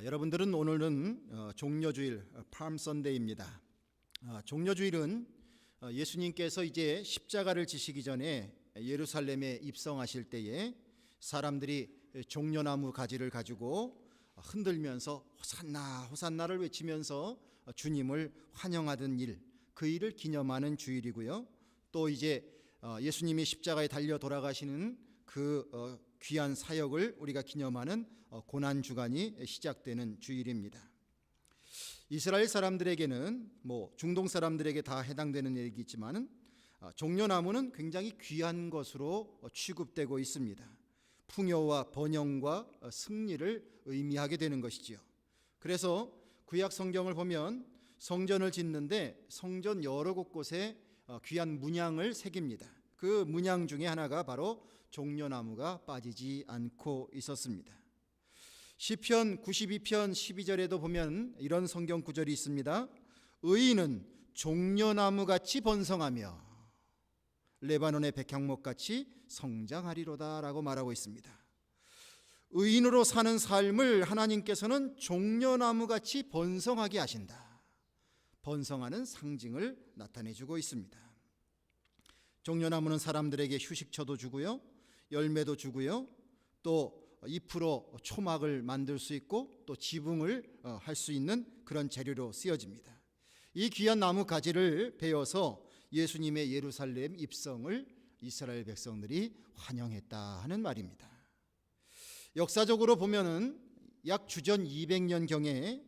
여러분들은 오늘은 종려주일 palm Sunday입니다. 종려주일은 예수님께서 이제 십자가를 지시기 전에 예루살렘에 입성하실 때에 사람들이 종려나무 가지를 가지고 흔들면서 호산나 호산나를 외치면서 주님을 환영하던 일, 그 일을 기념하는 주일이고요. 또 이제 예수님이 십자가에 달려 돌아가시는 그 귀한 사역을 우리가 기념하는 고난주간이 시작되는 주일입니다. 이스라엘 사람들에게는 중동 사람들에게 다 해당되는 얘기지만 종려나무는 굉장히 귀한 것으로 취급되고 있습니다. 풍요와 번영과 승리를 의미하게 되는 것이지요. 그래서 구약 성경을 보면 성전을 짓는데 성전 여러 곳곳에 귀한 문양을 새깁니다. 그 문양 중에 하나가 바로 종려나무가 빠지지 않고 있었습니다. 시편 92편 12절에도 보면 이런 성경 구절이 있습니다. 의인은 종려나무같이 번성하며 레바논의 백향목같이 성장하리로다 라고 말하고 있습니다. 의인으로 사는 삶을 하나님께서는 종려나무같이 번성하게 하신다. 번성하는 상징을 나타내주고 있습니다. 종려나무는 사람들에게 휴식처도 주고요, 열매도 주고요, 또 잎으로 초막을 만들 수 있고 또 지붕을 할 수 있는 그런 재료로 쓰여집니다. 이 귀한 나무 가지를 베어서 예수님의 예루살렘 입성을 이스라엘 백성들이 환영했다 하는 말입니다. 역사적으로 보면은 약 주전 200년경에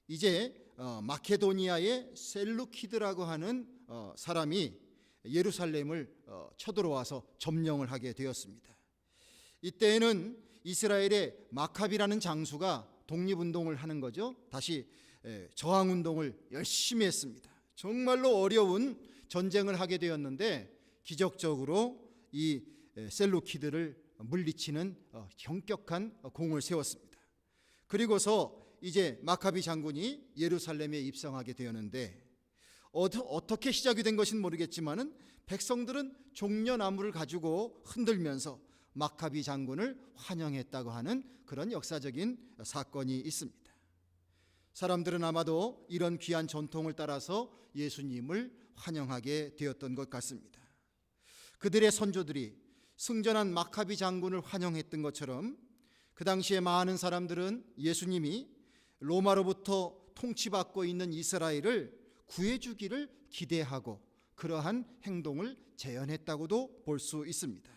이제 마케도니아의 셀루키드라고 하는 사람이 예루살렘을 쳐들어와서 점령을 하게 되었습니다. 이때에는 이스라엘의 마카비라는 장수가 독립운동을 하는 거죠. 다시 저항운동을 열심히 했습니다. 정말로 어려운 전쟁을 하게 되었는데 기적적으로 이 셀루키드를 물리치는 현격한 공을 세웠습니다. 그리고서 이제 마카비 장군이 예루살렘에 입성하게 되었는데 어떻게 시작이 된 것인지 모르겠지만은 백성들은 종려나무를 가지고 흔들면서 마카비 장군을 환영했다고 하는 그런 역사적인 사건이 있습니다. 사람들은 아마도 이런 귀한 전통을 따라서 예수님을 환영하게 되었던 것 같습니다. 그들의 선조들이 승전한 마카비 장군을 환영했던 것처럼 그 당시에 많은 사람들은 예수님이 로마로부터 통치받고 있는 이스라엘을 구해주기를 기대하고 그러한 행동을 재현했다고도 볼 수 있습니다.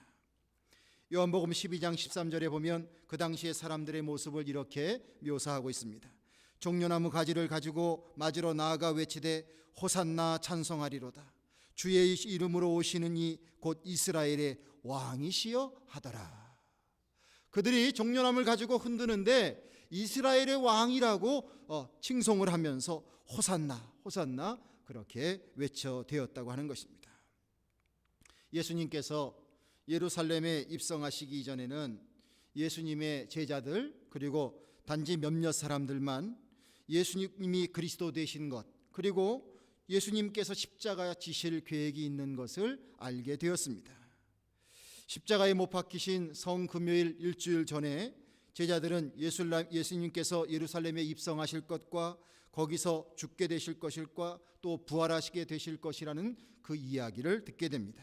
요한복음 12장 13절에 보면 그 당시의 사람들의 모습을 이렇게 묘사하고 있습니다. 종려나무 가지를 가지고 맞으러 나아가 외치되 호산나 찬송하리로다. 주의 이름으로 오시는 이 곧 이스라엘의 왕이시여 하더라. 그들이 종려나무를 가지고 흔드는데 이스라엘의 왕이라고 칭송을 하면서 호산나 호산나 그렇게 외쳐되었다고 하는 것입니다. 예수님께서 예루살렘에 입성하시기 이전에는 예수님의 제자들 그리고 단지 몇몇 사람들만 예수님이 그리스도 되신 것 그리고 예수님께서 십자가 지실 계획이 있는 것을 알게 되었습니다. 십자가에 못 박히신 성금요일 일주일 전에 제자들은 예수님께서 예루살렘에 입성하실 것과 거기서 죽게 되실 것일과 또 부활하시게 되실 것이라는 그 이야기를 듣게 됩니다.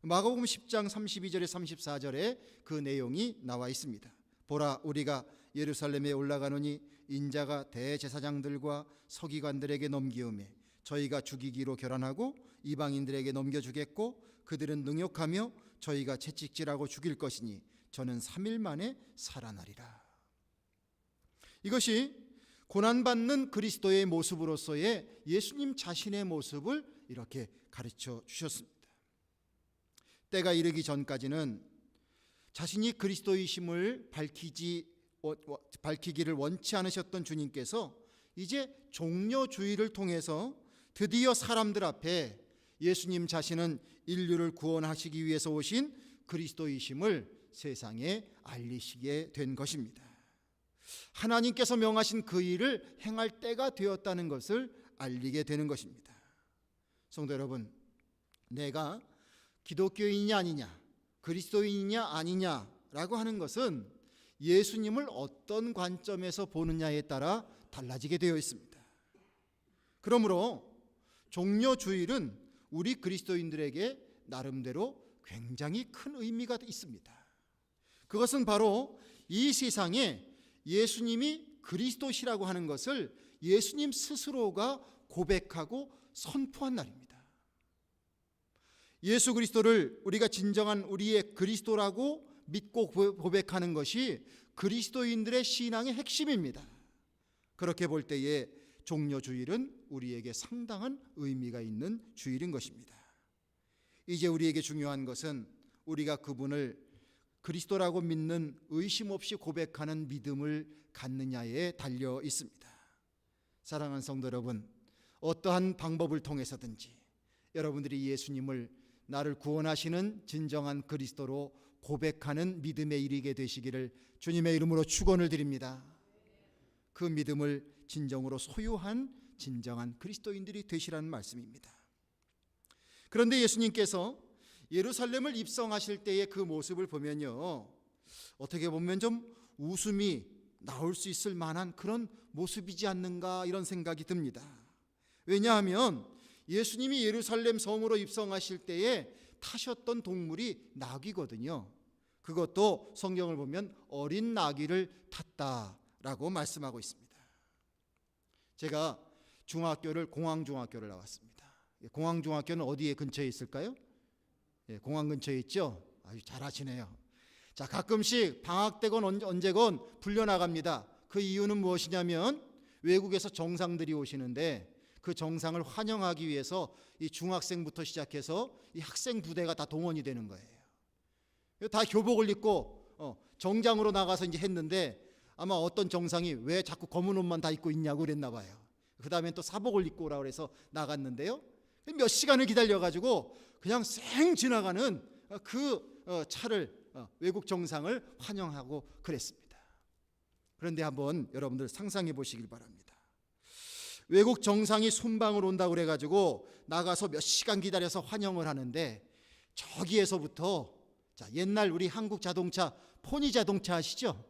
마가복음 10장 32절에 34절에 그 내용이 나와 있습니다. 보라 우리가 예루살렘에 올라가노니 인자가 대제사장들과 서기관들에게 넘기우매 저희가 죽이기로 결단하고 이방인들에게 넘겨주겠고 그들은 능욕하며 저희가 채찍질하고 죽일 것이니 저는 3일 만에 살아나리라. 이것이 고난받는 그리스도의 모습으로서의 예수님 자신의 모습을 이렇게 가르쳐 주셨습니다. 때가 이르기 전까지는 자신이 그리스도이심을 밝히기를 원치 않으셨던 주님께서 이제 종려주의를 통해서 드디어 사람들 앞에 예수님 자신은 인류를 구원하시기 위해서 오신 그리스도이심을 세상에 알리시게 된 것입니다. 하나님께서 명하신 그 일을 행할 때가 되었다는 것을 알리게 되는 것입니다. 성도 여러분, 내가 기독교인이냐 아니냐, 그리스도인이냐 아니냐라고 하는 것은 예수님을 어떤 관점에서 보느냐에 따라 달라지게 되어 있습니다. 그러므로 종려주일은 우리 그리스도인들에게 나름대로 굉장히 큰 의미가 있습니다. 그것은 바로 이 세상에 예수님이 그리스도시라고 하는 것을 예수님 스스로가 고백하고 선포한 날입니다. 예수 그리스도를 우리가 진정한 우리의 그리스도라고 믿고 고백하는 것이 그리스도인들의 신앙의 핵심입니다. 그렇게 볼 때에 종려주일은 우리에게 상당한 의미가 있는 주일인 것입니다. 이제 우리에게 중요한 것은 우리가 그분을 그리스도라고 믿는 의심 없이 고백하는 믿음을 갖느냐에 달려 있습니다. 사랑하는 성도 여러분, 어떠한 방법을 통해서든지 여러분들이 예수님을 나를 구원하시는 진정한 그리스도로 고백하는 믿음에 이르게 되시기를 주님의 이름으로 축원을 드립니다. 그 믿음을 진정으로 소유한 진정한 그리스도인들이 되시라는 말씀입니다. 그런데 예수님께서 예루살렘을 입성하실 때의 그 모습을 보면요, 어떻게 보면 좀 웃음이 나올 수 있을 만한 그런 모습이지 않는가 이런 생각이 듭니다. 왜냐하면 예수님이 예루살렘 성으로 입성하실 때에 타셨던 동물이 나귀거든요. 그것도 성경을 보면 어린 나귀를 탔다라고 말씀하고 있습니다. 제가 공항중학교를 나왔습니다. 공항중학교는 어디에 근처에 있을까요? 공항 근처에 있죠? 아주 잘하시네요. 자, 가끔씩 방학 때건 언제건 불려나갑니다. 그 이유는 무엇이냐면 외국에서 정상들이 오시는데 그 정상을 환영하기 위해서 이 중학생부터 시작해서 이 학생 부대가 다 동원이 되는 거예요. 다 교복을 입고 정장으로 나가서 이제 했는데 아마 어떤 정상이 왜 자꾸 검은 옷만 다 입고 있냐고 그랬나 봐요. 그 다음엔 또 사복을 입고 오라고 해서 나갔는데요, 몇 시간을 기다려가지고 그냥 쌩 지나가는 그 차를 외국 정상을 환영하고 그랬습니다. 그런데 한번 여러분들 상상해 보시길 바랍니다. 외국 정상이 순방을 온다고 그래가지고 나가서 몇 시간 기다려서 환영을 하는데 저기에서부터, 자, 옛날 우리 한국 자동차 포니 자동차 아시죠?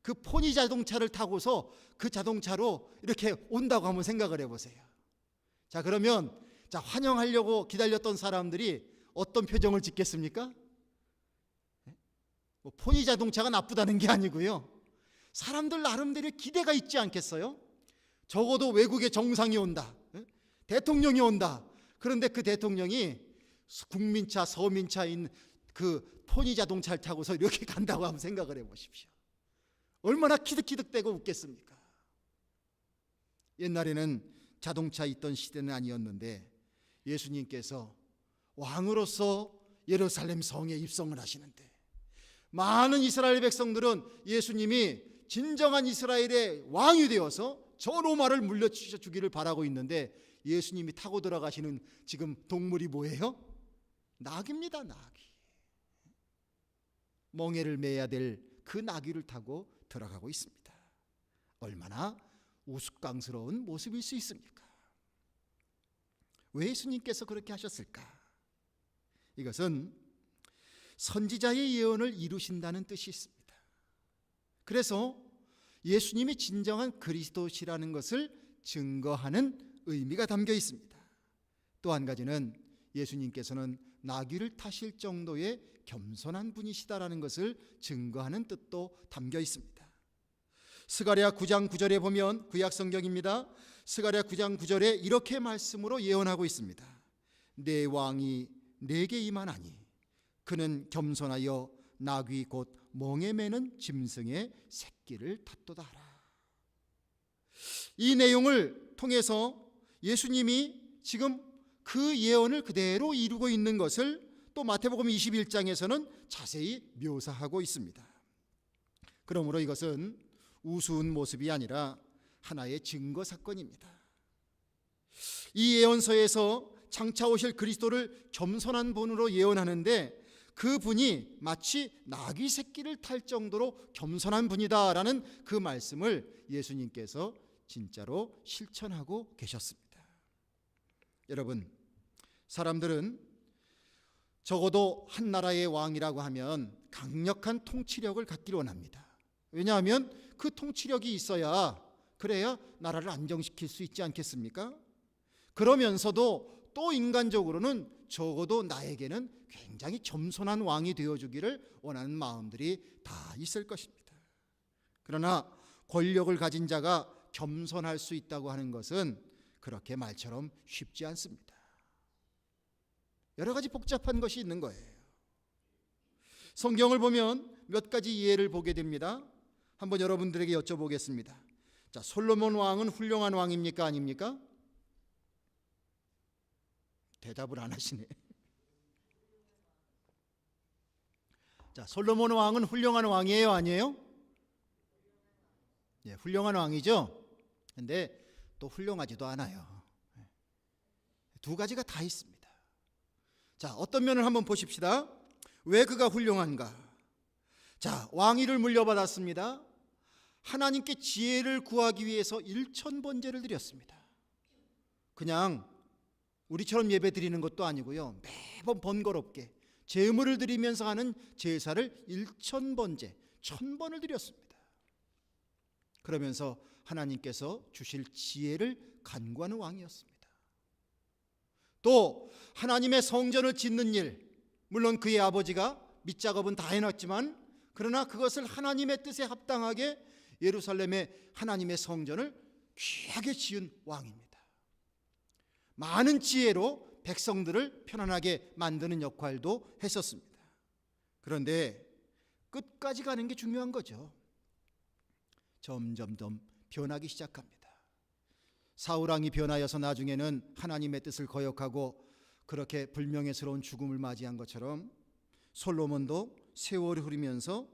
그 포니 자동차를 타고서 그 자동차로 이렇게 온다고 한번 생각을 해보세요. 자, 그러면 자, 환영하려고 기다렸던 사람들이 어떤 표정을 짓겠습니까? 포니 자동차가 나쁘다는 게 아니고요, 사람들 나름대로 기대가 있지 않겠어요? 적어도 외국의 정상이 온다, 대통령이 온다. 그런데 그 대통령이 국민차, 서민차인 그 포니 자동차를 타고서 이렇게 간다고 한번 생각을 해보십시오. 얼마나 키득키득대고 웃겠습니까? 옛날에는 자동차 있던 시대는 아니었는데 예수님께서 왕으로서 예루살렘 성에 입성을 하시는데 많은 이스라엘 백성들은 예수님이 진정한 이스라엘의 왕이 되어서 저 로마를 물려주기를 바라고 있는데 예수님이 타고 들어가시는 지금 동물이 뭐예요? 나귀입니다. 나귀. 멍에를 매야 될 그 나귀를 타고 들어가고 있습니다. 얼마나 우스꽝스러운 모습일 수 있습니까? 왜 예수님께서 그렇게 하셨을까? 이것은 선지자의 예언을 이루신다는 뜻이 있습니다. 그래서 예수님이 진정한 그리스도시라는 것을 증거하는 의미가 담겨 있습니다. 또 한 가지는 예수님께서는 나귀를 타실 정도의 겸손한 분이시다라는 것을 증거하는 뜻도 담겨 있습니다. 스가랴 9장 9절에 보면, 구약 성경입니다. 스가랴 9장 9절에 이렇게 말씀으로 예언하고 있습니다. 내 왕이 내게 임하나니 그는 겸손하여 나귀 곧 멍에 매는 짐승의 새끼를 탔도다 하라. 이 내용을 통해서 예수님이 지금 그 예언을 그대로 이루고 있는 것을 또 마태복음 21장에서는 자세히 묘사하고 있습니다. 그러므로 이것은 우스운 모습이 아니라 하나의 증거 사건입니다. 이 예언서에서 장차 오실 그리스도를 겸손한 분으로 예언하는데 그 분이 마치 나귀 새끼를 탈 정도로 겸손한 분이다라는 그 말씀을 예수님께서 진짜로 실천하고 계셨습니다. 여러분, 사람들은 적어도 한 나라의 왕이라고 하면 강력한 통치력을 갖기를 원합니다. 왜냐하면 그 통치력이 있어야, 그래야 나라를 안정시킬 수 있지 않겠습니까? 그러면서도 또 인간적으로는 적어도 나에게는 굉장히 겸손한 왕이 되어주기를 원하는 마음들이 다 있을 것입니다. 그러나 권력을 가진 자가 겸손할 수 있다고 하는 것은 그렇게 말처럼 쉽지 않습니다. 여러 가지 복잡한 것이 있는 거예요. 성경을 보면 몇 가지 예를 보게 됩니다. 한번 여러분들에게 여쭤보겠습니다. 자, 솔로몬 왕은 훌륭한 왕입니까? 아닙니까? 대답을 안 하시네. 자, 솔로몬 왕은 훌륭한 왕이에요? 아니에요? 예, 훌륭한 왕이죠. 근데 또 훌륭하지도 않아요. 두 가지가 다 있습니다. 자, 어떤 면을 한번 보십시다. 왜 그가 훌륭한가? 자, 왕위를 물려받았습니다. 하나님께 지혜를 구하기 위해서 1000번제를 드렸습니다. 그냥 우리처럼 예배 드리는 것도 아니고요, 매번 번거롭게 제물을 드리면서 하는 제사를 1000번제, 1000번을 드렸습니다. 그러면서 하나님께서 주실 지혜를 간구하는 왕이었습니다. 또 하나님의 성전을 짓는 일, 물론 그의 아버지가 밑작업은 다 해놨지만 그러나 그것을 하나님의 뜻에 합당하게 예루살렘의 하나님의 성전을 귀하게 지은 왕입니다. 많은 지혜로 백성들을 편안하게 만드는 역할도 했었습니다. 그런데 끝까지 가는 게 중요한 거죠. 점점점 변하기 시작합니다. 사울왕이 변하여서 나중에는 하나님의 뜻을 거역하고 그렇게 불명예스러운 죽음을 맞이한 것처럼 솔로몬도 세월이 흐르면서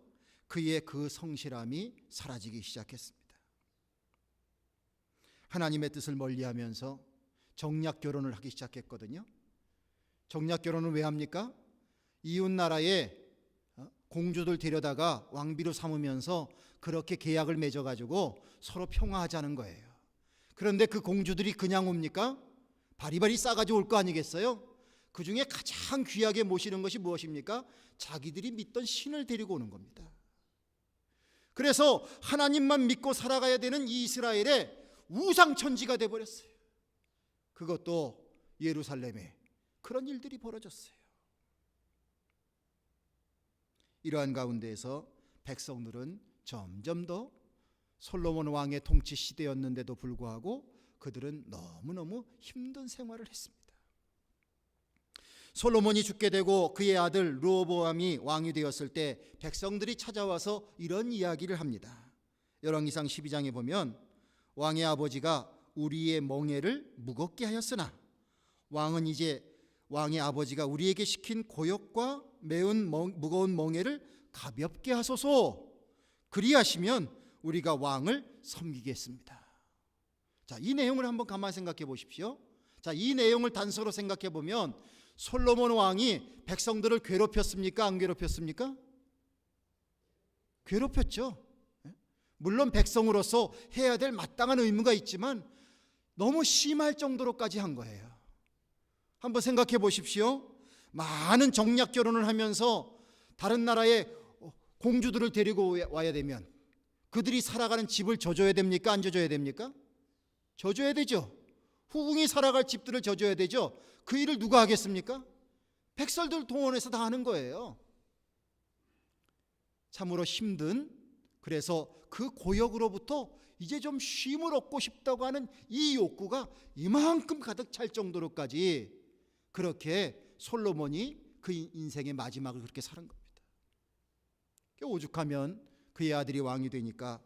그의 그 성실함이 사라지기 시작했습니다. 하나님의 뜻을 멀리하면서 정략 결혼을 하기 시작했거든요. 정략 결혼은 왜 합니까? 이웃 나라에 공주들 데려다가 왕비로 삼으면서 그렇게 계약을 맺어가지고 서로 평화하자는 거예요. 그런데 그 공주들이 그냥 옵니까? 바리바리 싸가지고 올 거 아니겠어요? 그 중에 가장 귀하게 모시는 것이 무엇입니까? 자기들이 믿던 신을 데리고 오는 겁니다. 그래서 하나님만 믿고 살아가야 되는 이 이스라엘의 우상천지가 돼버렸어요. 그것도 예루살렘에 그런 일들이 벌어졌어요. 이러한 가운데에서 백성들은 점점 더 솔로몬 왕의 통치 시대였는데도 불구하고 그들은 너무너무 힘든 생활을 했습니다. 솔로몬이 죽게 되고 그의 아들 르호보암이 왕이 되었을 때 백성들이 찾아와서 이런 이야기를 합니다. 열왕기상 12장에 보면 왕의 아버지가 우리의 멍에를 무겁게 하였으나 왕은 이제 왕의 아버지가 우리에게 시킨 고역과 매운 무거운 멍에를 가볍게 하소서. 그리하시면 우리가 왕을 섬기겠습니다. 자, 이 내용을 한번 가만히 생각해 보십시오. 자, 이 내용을 단서로 생각해 보면 솔로몬 왕이 백성들을 괴롭혔습니까? 안 괴롭혔습니까? 괴롭혔죠. 물론 백성으로서 해야 될 마땅한 의무가 있지만 너무 심할 정도로까지 한 거예요. 한번 생각해 보십시오. 많은 정략 결혼을 하면서 다른 나라의 공주들을 데리고 와야 되면 그들이 살아가는 집을 져줘야 됩니까? 안 져줘야 됩니까? 져줘야 되죠. 후궁이 살아갈 집들을 져줘야 되죠. 그 일을 누가 하겠습니까? 백성들 동원해서 다 하는 거예요. 참으로 힘든, 그래서 그 고역으로부터 이제 좀 쉼을 얻고 싶다고 하는 이 욕구가 이만큼 가득 찰 정도로까지 그렇게 솔로몬이 그 인생의 마지막을 그렇게 사는 겁니다. 오죽하면 그의 아들이 왕이 되니까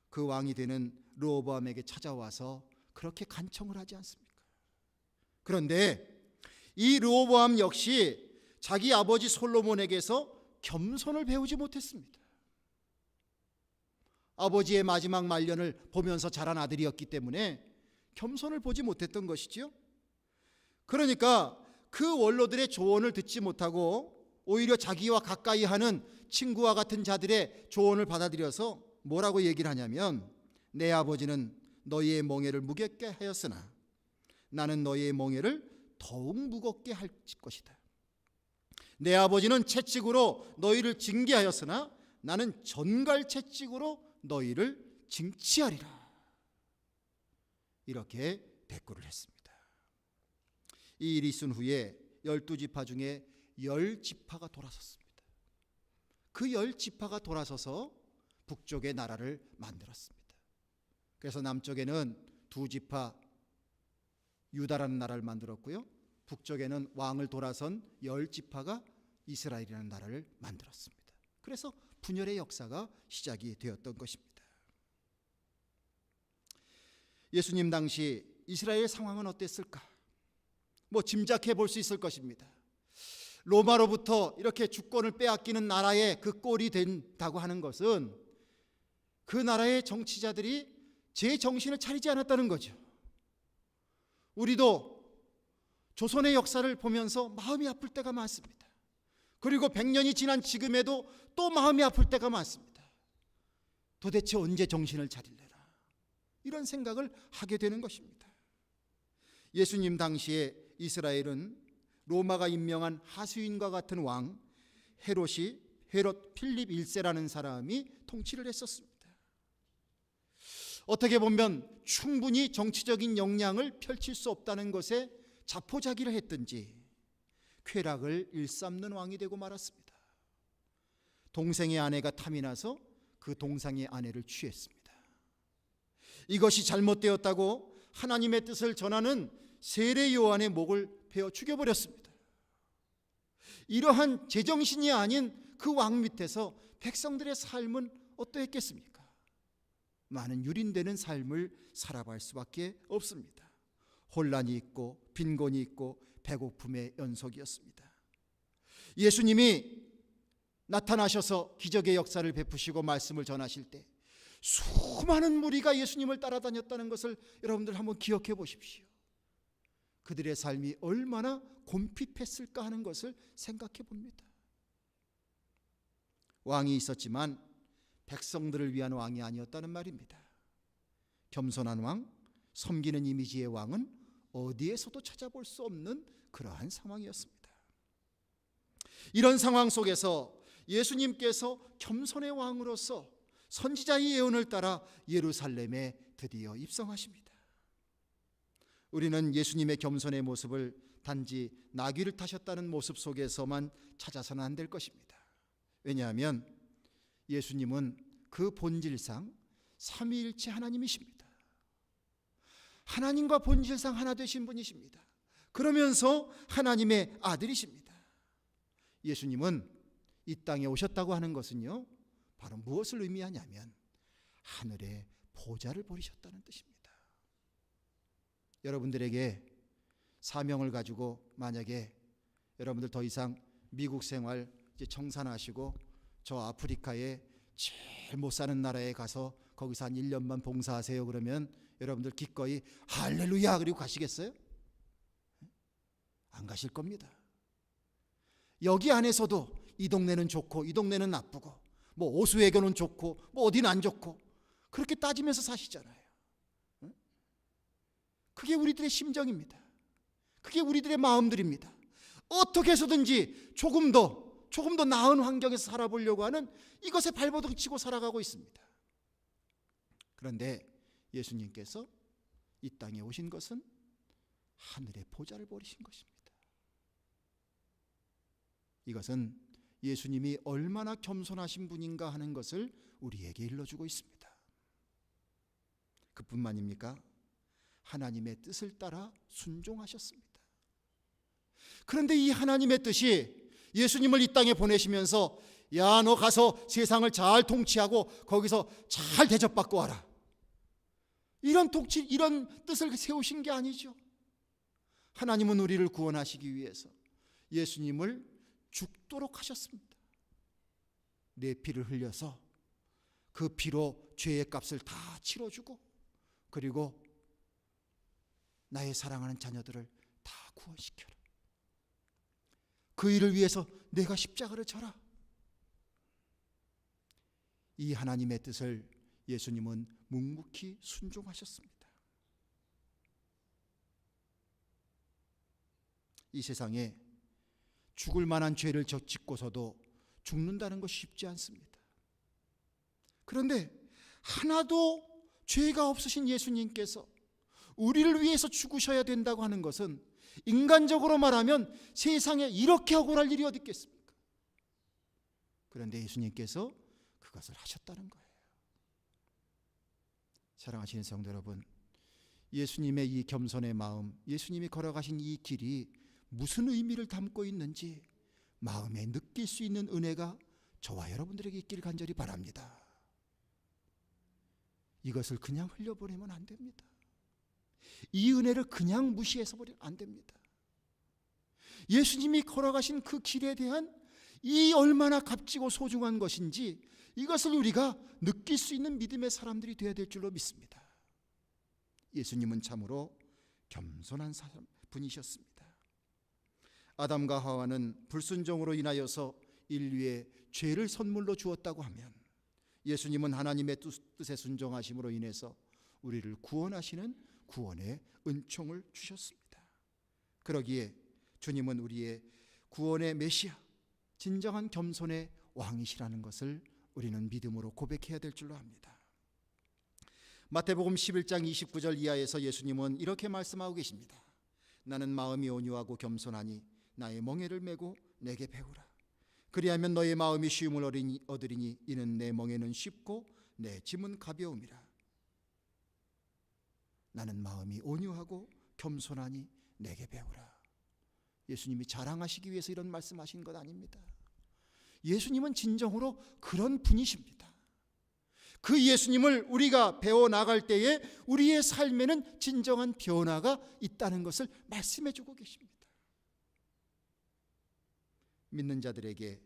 그 왕이 되는 르호보암에게 찾아와서 그렇게 간청을 하지 않습니까? 그런데 이 르호보암 역시 자기 아버지 솔로몬에게서 겸손을 배우지 못했습니다. 아버지의 마지막 말년을 보면서 자란 아들이었기 때문에 겸손을 보지 못했던 것이지요. 그러니까 그 원로들의 조언을 듣지 못하고 오히려 자기와 가까이 하는 친구와 같은 자들의 조언을 받아들여서 뭐라고 얘기를 하냐면, 내 아버지는 너희의 멍에를 무겁게 하였으나 나는 너희의 멍에를 더욱 무겁게 할 것이다. 내 아버지는 채찍으로 너희를 징계하였으나 나는 전갈 채찍으로 너희를 징치하리라. 이렇게 대꾸를 했습니다. 이 일이 있은 후에 12지파 중에 10지파가 돌아섰습니다. 그 10지파가 돌아서서 북쪽의 나라를 만들었습니다. 그래서 남쪽에는 2지파 유다라는 나라를 만들었고요, 북쪽에는 왕을 돌아선 10지파가 이스라엘이라는 나라를 만들었습니다. 그래서 분열의 역사가 시작이 되었던 것입니다. 예수님 당시 이스라엘의 상황은 어땠을까? 짐작해 볼 수 있을 것입니다. 로마로부터 이렇게 주권을 빼앗기는 나라의 그 꼴이 된다고 하는 것은 그 나라의 정치자들이 제 정신을 차리지 않았다는 거죠. 우리도 조선의 역사를 보면서 마음이 아플 때가 많습니다. 그리고 100년이 지난 지금에도 또 마음이 아플 때가 많습니다. 도대체 언제 정신을 차릴래나, 이런 생각을 하게 되는 것입니다. 예수님 당시에 이스라엘은 로마가 임명한 하수인과 같은 왕 헤롯 필립 1세라는 사람이 통치를 했었습니다. 어떻게 보면 충분히 정치적인 역량을 펼칠 수 없다는 것에 자포자기를 했든지 쾌락을 일삼는 왕이 되고 말았습니다. 동생의 아내가 탐이 나서 그 동생의 아내를 취했습니다. 이것이 잘못되었다고 하나님의 뜻을 전하는 세례 요한의 목을 베어 죽여버렸습니다. 이러한 제정신이 아닌 그 왕 밑에서 백성들의 삶은 어떠했겠습니까? 많은 유린되는 삶을 살아갈 수밖에 없습니다. 혼란이 있고 빈곤이 있고 배고픔의 연속이었습니다. 예수님이 나타나셔서 기적의 역사를 베푸시고 말씀을 전하실 때 수많은 무리가 예수님을 따라다녔다는 것을 여러분들 한번 기억해 보십시오. 그들의 삶이 얼마나 곰핍했을까 하는 것을 생각해 봅니다. 왕이 있었지만 백성들을 위한 왕이 아니었다는 말입니다. 겸손한 왕, 섬기는 이미지의 왕은 어디에서도 찾아볼 수 없는 그러한 상황이었습니다. 이런 상황 속에서 예수님께서 겸손의 왕으로서 선지자의 예언을 따라 예루살렘에 드디어 입성하십니다. 우리는 예수님의 겸손의 모습을 단지 나귀를 타셨다는 모습 속에서만 찾아서는 안 될 것입니다. 왜냐하면 예수님은 그 본질상 삼위일체 하나님이십니다. 하나님과 본질상 하나 되신 분이십니다. 그러면서 하나님의 아들이십니다. 예수님은 이 땅에 오셨다고 하는 것은요, 바로 무엇을 의미하냐면 하늘에 보좌를 버리셨다는 뜻입니다. 여러분들에게 사명을 가지고 만약에 여러분들 더 이상 미국 생활 이제 청산하시고 저 아프리카에 제일 못 사는 나라에 가서 거기서 한 1년만 봉사하세요 그러면 여러분들 기꺼이 할렐루야 그리고 가시겠어요? 안 가실 겁니다. 여기 안에서도 이 동네는 좋고 이 동네는 나쁘고 오수외교는 좋고 어디는 안 좋고 그렇게 따지면서 사시잖아요. 그게 우리들의 심정입니다. 그게 우리들의 마음들입니다. 어떻게 해서든지 조금 더 나은 환경에서 살아보려고 하는 이것에 발버둥 치고 살아가고 있습니다. 그런데 예수님께서 이 땅에 오신 것은 하늘의 보좌를 버리신 것입니다. 이것은 예수님이 얼마나 겸손하신 분인가 하는 것을 우리에게 일러주고 있습니다. 그뿐만입니까? 하나님의 뜻을 따라 순종하셨습니다. 그런데 이 하나님의 뜻이 예수님을 이 땅에 보내시면서 야, 너 가서 세상을 잘 통치하고 거기서 잘 대접받고 와라, 이런 뜻을 세우신 게 아니죠. 하나님은 우리를 구원하시기 위해서 예수님을 죽도록 하셨습니다. 내 피를 흘려서 그 피로 죄의 값을 다 치러주고 그리고 나의 사랑하는 자녀들을 다 구원시켜라. 그 일을 위해서 내가 십자가를 져라. 이 하나님의 뜻을 예수님은 묵묵히 순종하셨습니다. 이 세상에 죽을 만한 죄를 짓고서도 죽는다는 것이 쉽지 않습니다. 그런데 하나도 죄가 없으신 예수님께서 우리를 위해서 죽으셔야 된다고 하는 것은 인간적으로 말하면 세상에 이렇게 억울할 일이 어디 있겠습니까? 그런데 예수님께서 그것을 하셨다는 거예요. 사랑하시는 성도 여러분, 예수님의 이 겸손의 마음, 예수님이 걸어가신 이 길이 무슨 의미를 담고 있는지 마음에 느낄 수 있는 은혜가 저와 여러분들에게 있길 간절히 바랍니다. 이것을 그냥 흘려보내면 안 됩니다. 이 은혜를 그냥 무시해서 버리면 안 됩니다. 예수님이 걸어가신 그 길에 대한 이 얼마나 값지고 소중한 것인지 이것을 우리가 느낄 수 있는 믿음의 사람들이 되어야 될 줄로 믿습니다. 예수님은 참으로 겸손한 분이셨습니다. 아담과 하와는 불순종으로 인하여서 인류에 죄를 선물로 주었다고 하면 예수님은 하나님의 뜻에 순종하심으로 인해서 우리를 구원하시는 구원의 은총을 주셨습니다. 그러기에 주님은 우리의 구원의 메시아, 진정한 겸손의 왕이시라는 것을 우리는 믿음으로 고백해야 될 줄로 압니다. 마태복음 11장 29절 이하에서 예수님은 이렇게 말씀하고 계십니다. 나는 마음이 온유하고 겸손하니 나의 멍에를 메고 내게 배우라. 그리하면 너의 마음이 쉼을 얻으리니 이는 내 멍에는 쉽고 내 짐은 가벼움이라. 나는 마음이 온유하고 겸손하니 내게 배우라. 예수님이 자랑하시기 위해서 이런 말씀하신 것 아닙니다. 예수님은 진정으로 그런 분이십니다. 그 예수님을 우리가 배워나갈 때에 우리의 삶에는 진정한 변화가 있다는 것을 말씀해 주고 계십니다. 믿는 자들에게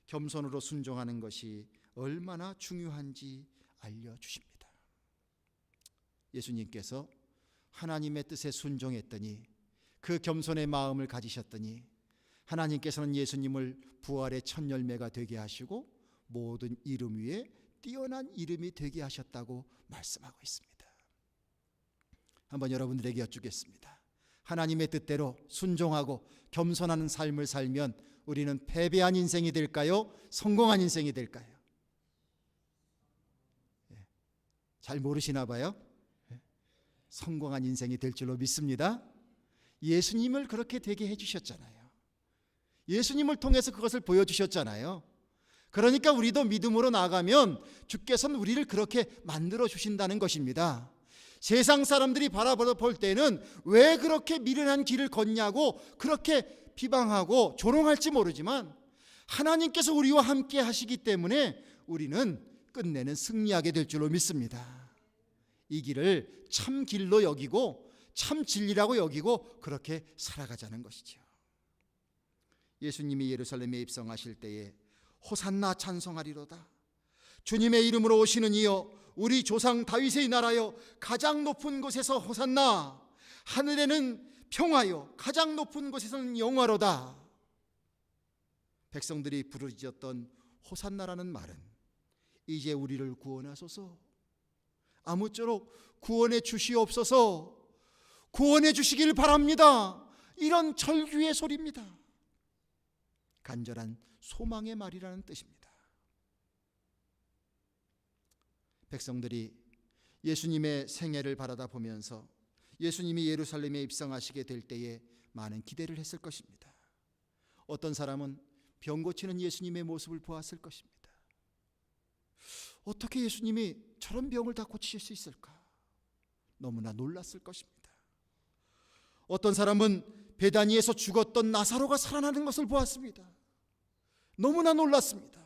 겸손으로 순종하는 것이 얼마나 중요한지 알려주십니다. 예수님께서 하나님의 뜻에 순종했더니 그 겸손의 마음을 가지셨더니 하나님께서는 예수님을 부활의 첫 열매가 되게 하시고 모든 이름 위에 뛰어난 이름이 되게 하셨다고 말씀하고 있습니다. 한번 여러분들에게 여쭙겠습니다. 하나님의 뜻대로 순종하고 겸손한 삶을 살면 우리는 패배한 인생이 될까요? 성공한 인생이 될까요? 잘 모르시나 봐요. 성공한 인생이 될 줄로 믿습니다. 예수님을 그렇게 되게 해주셨잖아요. 예수님을 통해서 그것을 보여주셨잖아요. 그러니까 우리도 믿음으로 나아가면 주께서는 우리를 그렇게 만들어 주신다는 것입니다. 세상 사람들이 바라볼 때는 왜 그렇게 미련한 길을 걷냐고 그렇게 비방하고 조롱할지 모르지만 하나님께서 우리와 함께 하시기 때문에 우리는 끝내는 승리하게 될 줄로 믿습니다. 이 길을 참 길로 여기고 참 진리라고 여기고 그렇게 살아가자는 것이죠. 예수님이 예루살렘에 입성하실 때에 호산나 찬송하리로다. 주님의 이름으로 오시는 이여 우리 조상 다윗의 나라여 가장 높은 곳에서 호산나. 하늘에는 평화요 가장 높은 곳에서는 영화로다. 백성들이 부르짖었던 호산나라는 말은 이제 우리를 구원하소서, 아무쪼록 구원해 주시옵소서, 구원해 주시길 바랍니다, 이런 절규의 소리입니다. 간절한 소망의 말이라는 뜻입니다. 백성들이 예수님의 생애를 바라다 보면서 예수님이 예루살렘에 입성하시게 될 때에 많은 기대를 했을 것입니다. 어떤 사람은 병 고치는 예수님의 모습을 보았을 것입니다. 어떻게 예수님이 저런 병을 다 고치실 수 있을까? 너무나 놀랐을 것입니다. 어떤 사람은 베다니에서 죽었던 나사로가 살아나는 것을 보았습니다. 너무나 놀랐습니다.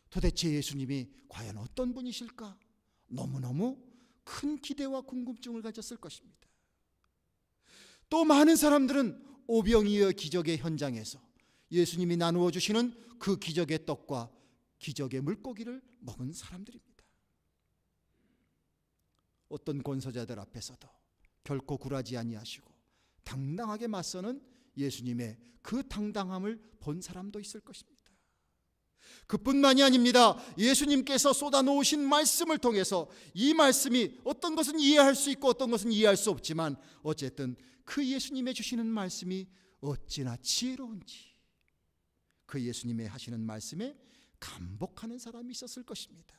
도대체 예수님이 과연 어떤 분이실까? 너무너무 큰 기대와 궁금증을 가졌을 것입니다. 또 많은 사람들은 오병이어 기적의 현장에서 예수님이 나누어 주시는 그 기적의 떡과 기적의 물고기를 먹은 사람들입니다. 어떤 권서자들 앞에서도 결코 굴하지 아니하시고 당당하게 맞서는 예수님의 그 당당함을 본 사람도 있을 것입니다. 그뿐만이 아닙니다. 예수님께서 쏟아놓으신 말씀을 통해서 이 말씀이 어떤 것은 이해할 수 있고 어떤 것은 이해할 수 없지만 어쨌든 그 예수님의 주시는 말씀이 어찌나 지혜로운지 그 예수님의 하시는 말씀에 감복하는 사람이 있었을 것입니다.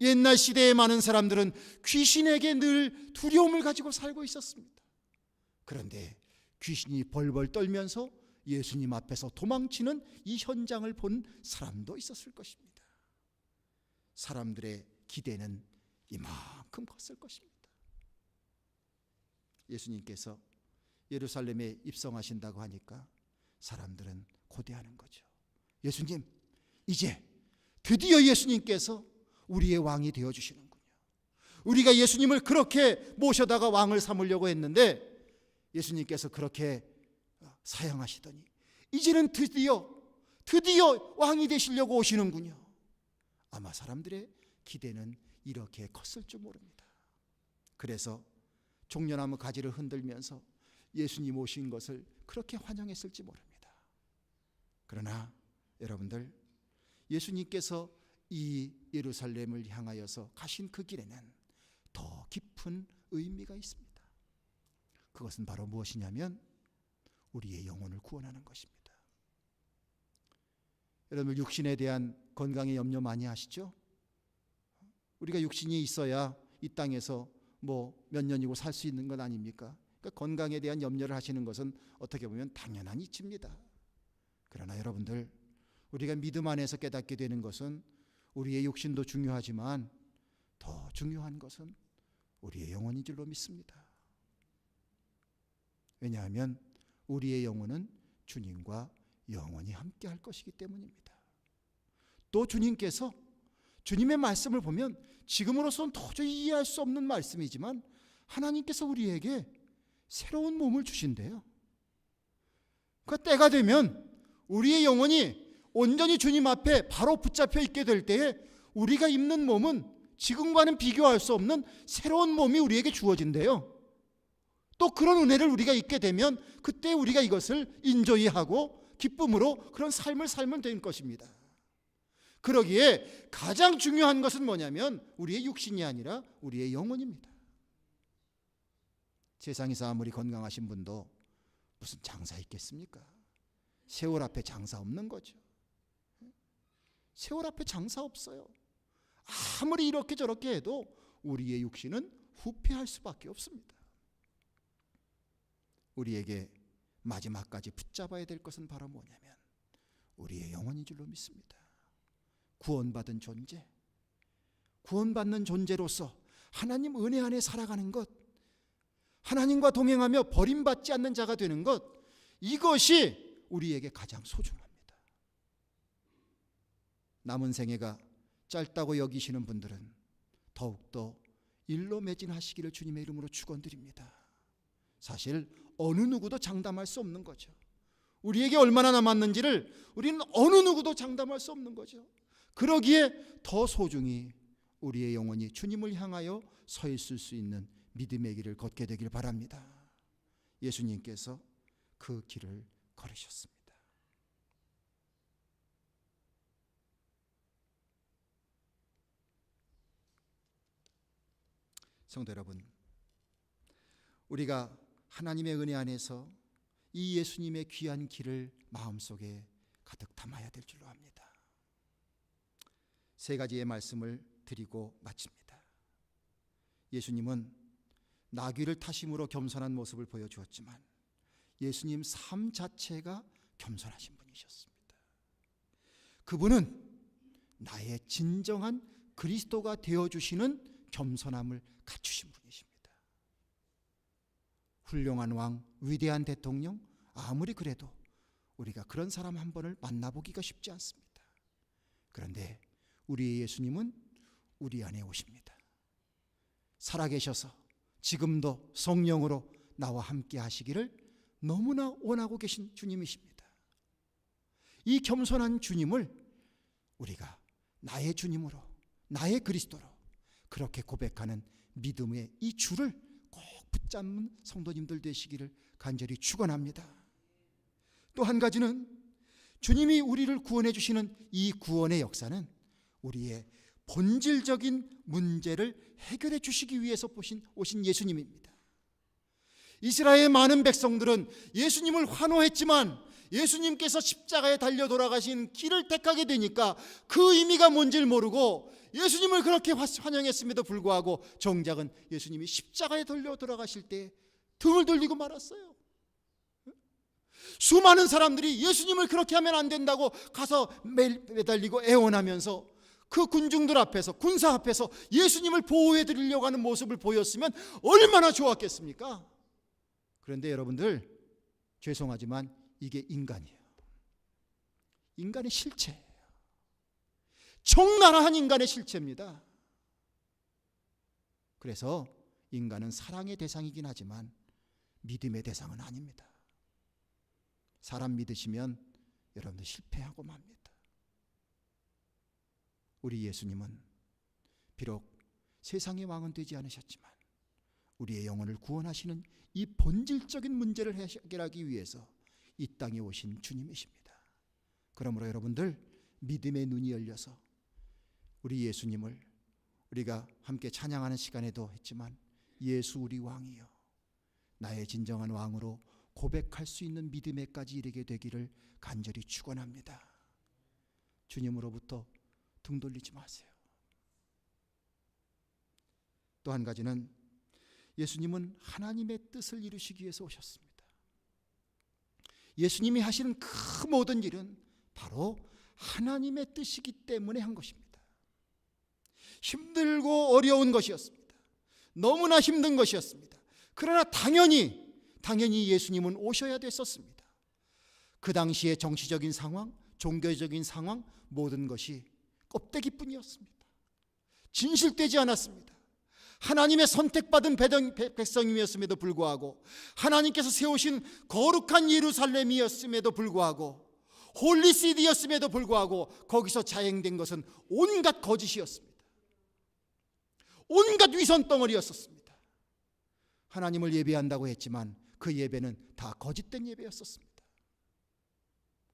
옛날 시대의 많은 사람들은 귀신에게 늘 두려움을 가지고 살고 있었습니다. 그런데 귀신이 벌벌 떨면서 예수님 앞에서 도망치는 이 현장을 본 사람도 있었을 것입니다. 사람들의 기대는 이만큼 컸을 것입니다. 예수님께서 예루살렘에 입성하신다고 하니까 사람들은 고대하는 거죠. 예수님, 이제 드디어 예수님께서 우리의 왕이 되어주시는군요. 우리가 예수님을 그렇게 모셔다가 왕을 삼으려고 했는데 예수님께서 그렇게 사양하시더니 이제는 드디어 왕이 되시려고 오시는군요. 아마 사람들의 기대는 이렇게 컸을 줄 모릅니다. 그래서 종려나무 가지를 흔들면서 예수님 오신 것을 그렇게 환영했을지 모릅니다. 그러나 여러분들, 예수님께서 이 예루살렘을 향하여서 가신 그 길에는 더 깊은 의미가 있습니다. 그것은 바로 무엇이냐면 우리의 영혼을 구원하는 것입니다. 여러분, 육신에 대한 건강에 염려 많이 하시죠? 우리가 육신이 있어야 이 땅에서 몇 년이고 살 수 있는 것 아닙니까? 그러니까 건강에 대한 염려를 하시는 것은 어떻게 보면 당연한 이치입니다. 그러나 여러분들, 우리가 믿음 안에서 깨닫게 되는 것은 우리의 육신도 중요하지만 더 중요한 것은 우리의 영혼인 줄로 믿습니다. 왜냐하면 우리의 영혼은 주님과 영원히 함께 할 것이기 때문입니다. 또 주님께서 주님의 말씀을 보면 지금으로서는 도저히 이해할 수 없는 말씀이지만 하나님께서 우리에게 새로운 몸을 주신대요. 그 때가 되면 우리의 영혼이 온전히 주님 앞에 바로 붙잡혀 있게 될 때에 우리가 입는 몸은 지금과는 비교할 수 없는 새로운 몸이 우리에게 주어진대요. 또 그런 은혜를 우리가 잊게 되면 그때 우리가 이것을 인조이하고 기쁨으로 그런 삶을 살면 되는 것입니다. 그러기에 가장 중요한 것은 뭐냐면 우리의 육신이 아니라 우리의 영혼입니다. 세상에서 아무리 건강하신 분도 무슨 장사 있겠습니까? 세월 앞에 장사 없는 거죠. 세월 앞에 장사 없어요. 아무리 이렇게 저렇게 해도 우리의 육신은 후퇴할 수밖에 없습니다. 우리에게 마지막까지 붙잡아야 될 것은 바로 뭐냐면 우리의 영혼인 줄로 믿습니다. 구원받은 존재, 구원받는 존재로서 하나님 은혜 안에 살아가는 것, 하나님과 동행하며 버림받지 않는 자가 되는 것, 이것이 우리에게 가장 소중합니다. 남은 생애가 짧다고 여기시는 분들은 더욱더 일로 매진하시기를 주님의 이름으로 축원드립니다. 사실 어느 누구도 장담할 수 없는 거죠. 우리에게 얼마나 남았는지를 우리는 어느 누구도 장담할 수 없는 거죠. 그러기에 더 소중히 우리의 영혼이 주님을 향하여 서 있을 수 있는 믿음의 길을 걷게 되길 바랍니다. 예수님께서 그 길을 걸으셨습니다. 성도 여러분, 우리가 하나님의 은혜 안에서 이 예수님의 귀한 길을 마음속에 가득 담아야 될 줄로 압니다. 세 가지의 말씀을 드리고 마칩니다. 예수님은 나귀를 타심으로 겸손한 모습을 보여주었지만 예수님 삶 자체가 겸손하신 분이셨습니다. 그분은 나의 진정한 그리스도가 되어주시는 겸손함을 갖추신 분이십니다. 훌륭한 왕, 위대한 대통령, 아무리 그래도 우리가 그런 사람 한 번을 만나보기가 쉽지 않습니다. 그런데 우리의 예수님은 우리 안에 오십니다. 살아계셔서 지금도 성령으로 나와 함께 하시기를 너무나 원하고 계신 주님이십니다. 이 겸손한 주님을 우리가 나의 주님으로, 나의 그리스도로 그렇게 고백하는 믿음의 이 줄을 꼭 붙잡는 성도님들 되시기를 간절히 축원합니다. 또 한 가지는 주님이 우리를 구원해 주시는 이 구원의 역사는 우리의 본질적인 문제를 해결해 주시기 위해서 오신 예수님입니다. 이스라엘의 많은 백성들은 예수님을 환호했지만 예수님께서 십자가에 달려 돌아가신 길을 택하게 되니까 그 의미가 뭔지를 모르고 예수님을 그렇게 환영했음에도 불구하고 정작은 예수님이 십자가에 달려 돌아가실 때 등을 돌리고 말았어요. 수많은 사람들이 예수님을 그렇게 하면 안 된다고 가서 매달리고 애원하면서 그 군중들 앞에서, 군사 앞에서 예수님을 보호해 드리려고 하는 모습을 보였으면 얼마나 좋았겠습니까? 그런데 여러분들, 죄송하지만 이게 인간이에요. 인간의 실체예요. 적나라한 인간의 실체입니다. 그래서 인간은 사랑의 대상이긴 하지만 믿음의 대상은 아닙니다. 사람 믿으시면 여러분들 실패하고 맙니다. 우리 예수님은 비록 세상의 왕은 되지 않으셨지만 우리의 영혼을 구원하시는 이 본질적인 문제를 해결하기 위해서 이 땅에 오신 주님이십니다. 그러므로 여러분들, 믿음의 눈이 열려서 우리 예수님을 우리가 함께 찬양하는 시간에도 했지만 예수 우리 왕이여, 나의 진정한 왕으로 고백할 수 있는 믿음에까지 이르게 되기를 간절히 축원합니다. 주님으로부터 등 돌리지 마세요. 또 한 가지는 예수님은 하나님의 뜻을 이루시기 위해서 오셨습니다. 예수님이 하시는 그 모든 일은 바로 하나님의 뜻이기 때문에 한 것입니다. 힘들고 어려운 것이었습니다. 너무나 힘든 것이었습니다. 그러나 당연히 예수님은 오셔야 됐었습니다. 그 당시의 정치적인 상황, 종교적인 상황, 모든 것이 껍데기뿐이었습니다. 진실되지 않았습니다. 하나님의 선택받은 백성이었음에도 불구하고, 하나님께서 세우신 거룩한 예루살렘이었음에도 불구하고, 홀리시티였음에도 불구하고 거기서 자행된 것은 온갖 거짓이었습니다. 온갖 위선 덩어리였었습니다. 하나님을 예배한다고 했지만 그 예배는 다 거짓된 예배였었습니다.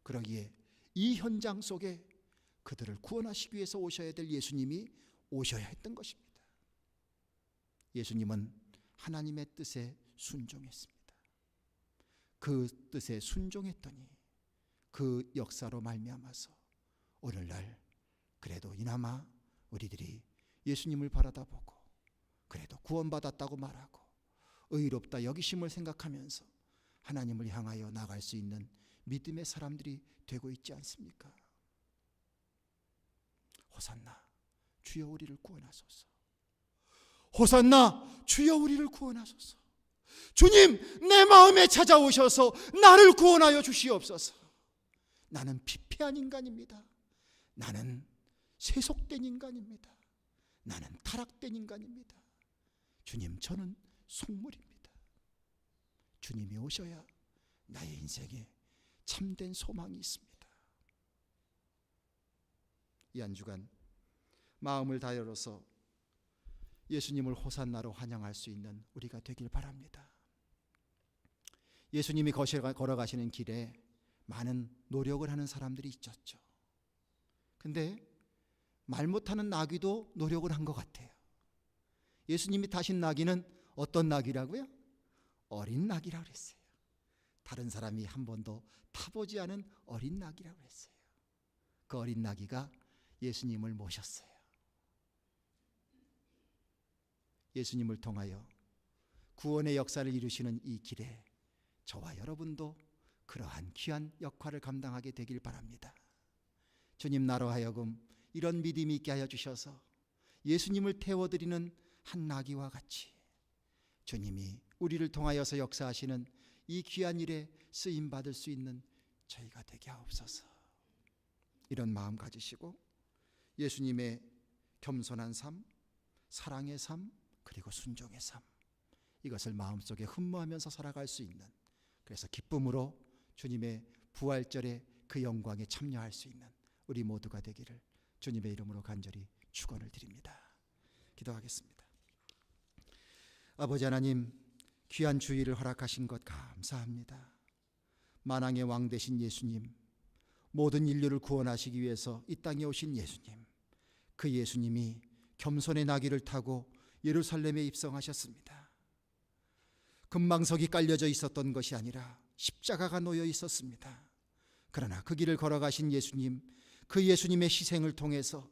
그러기에 이 현장 속에 그들을 구원하시기 위해서 오셔야 될 예수님이 오셔야 했던 것입니다. 예수님은 하나님의 뜻에 순종했습니다. 그 뜻에 순종했더니 그 역사로 말미암아서 오늘날 그래도 이나마 우리들이 예수님을 바라다 보고 그래도 구원받았다고 말하고 의롭다 여기심을 생각하면서 하나님을 향하여 나갈 수 있는 믿음의 사람들이 되고 있지 않습니까? 호산나 주여 우리를 구원하소서. 호산나 주여 우리를 구원하소서. 주님, 내 마음에 찾아오셔서 나를 구원하여 주시옵소서. 나는 피폐한 인간입니다. 나는 세속된 인간입니다. 나는 타락된 인간입니다. 주님, 저는 속물입니다. 주님이 오셔야 나의 인생에 참된 소망이 있습니다. 이 한 주간 마음을 다 열어서 예수님을 호산나로 환영할 수 있는 우리가 되길 바랍니다. 예수님이 걸어가시는 길에 많은 노력을 하는 사람들이 있었죠. 근데 말 못하는 나귀도 노력을 한 것 같아요. 예수님이 타신 나귀는 어떤 나귀라고요? 어린 나귀라고 그랬어요. 다른 사람이 한 번도 타보지 않은 어린 나귀라고 했어요. 그 어린 나귀가 예수님을 모셨어요. 예수님을 통하여 구원의 역사를 이루시는 이 길에 저와 여러분도 그러한 귀한 역할을 감당하게 되길 바랍니다. 주님, 나로 하여금 이런 믿음이 있게 하여 주셔서 예수님을 태워드리는 한 나귀와 같이 주님이 우리를 통하여서 역사하시는 이 귀한 일에 쓰임받을 수 있는 저희가 되게 하옵소서. 이런 마음 가지시고 예수님의 겸손한 삶, 사랑의 삶, 그리고 순종의 삶, 이것을 마음속에 흠모하면서 살아갈 수 있는, 그래서 기쁨으로 주님의 부활절에 그 영광에 참여할 수 있는 우리 모두가 되기를 주님의 이름으로 간절히 축원을 드립니다. 기도하겠습니다. 아버지 하나님, 귀한 주일을 허락하신 것 감사합니다. 만왕의 왕 되신 예수님, 모든 인류를 구원하시기 위해서 이 땅에 오신 예수님, 그 예수님이 겸손의 나귀를 타고 예루살렘에 입성하셨습니다. 금망석이 깔려져 있었던 것이 아니라 십자가가 놓여 있었습니다. 그러나 그 길을 걸어가신 예수님, 그 예수님의 희생을 통해서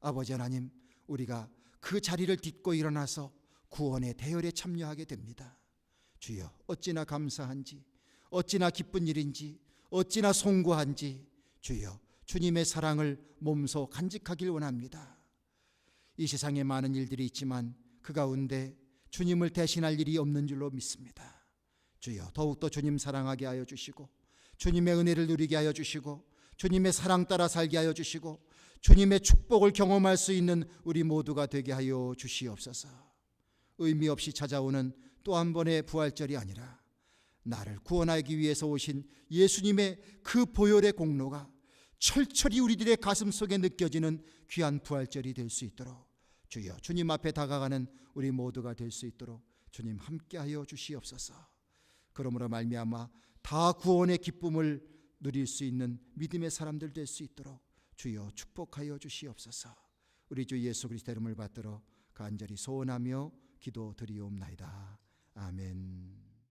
아버지 하나님, 우리가 그 자리를 딛고 일어나서 구원의 대열에 참여하게 됩니다. 주여, 어찌나 감사한지, 어찌나 기쁜 일인지, 어찌나 송구한지 주여, 주님의 사랑을 몸소 간직하길 원합니다. 이 세상에 많은 일들이 있지만 그 가운데 주님을 대신할 일이 없는 줄로 믿습니다. 주여, 더욱더 주님 사랑하게 하여 주시고, 주님의 은혜를 누리게 하여 주시고, 주님의 사랑 따라 살게 하여 주시고, 주님의 축복을 경험할 수 있는 우리 모두가 되게 하여 주시옵소서. 의미 없이 찾아오는 또 한 번의 부활절이 아니라 나를 구원하기 위해서 오신 예수님의 그 보혈의 공로가 철철이 우리들의 가슴 속에 느껴지는 귀한 부활절이 될 수 있도록 주여, 주님 앞에 다가가는 우리 모두가 될 수 있도록 주님 함께하여 주시옵소서. 그러므로 말미암아 다 구원의 기쁨을 누릴 수 있는 믿음의 사람들 될 수 있도록 주여 축복하여 주시옵소서. 우리 주 예수 그리스도의 이름을 받들어 간절히 소원하며 기도드리옵나이다. 아멘.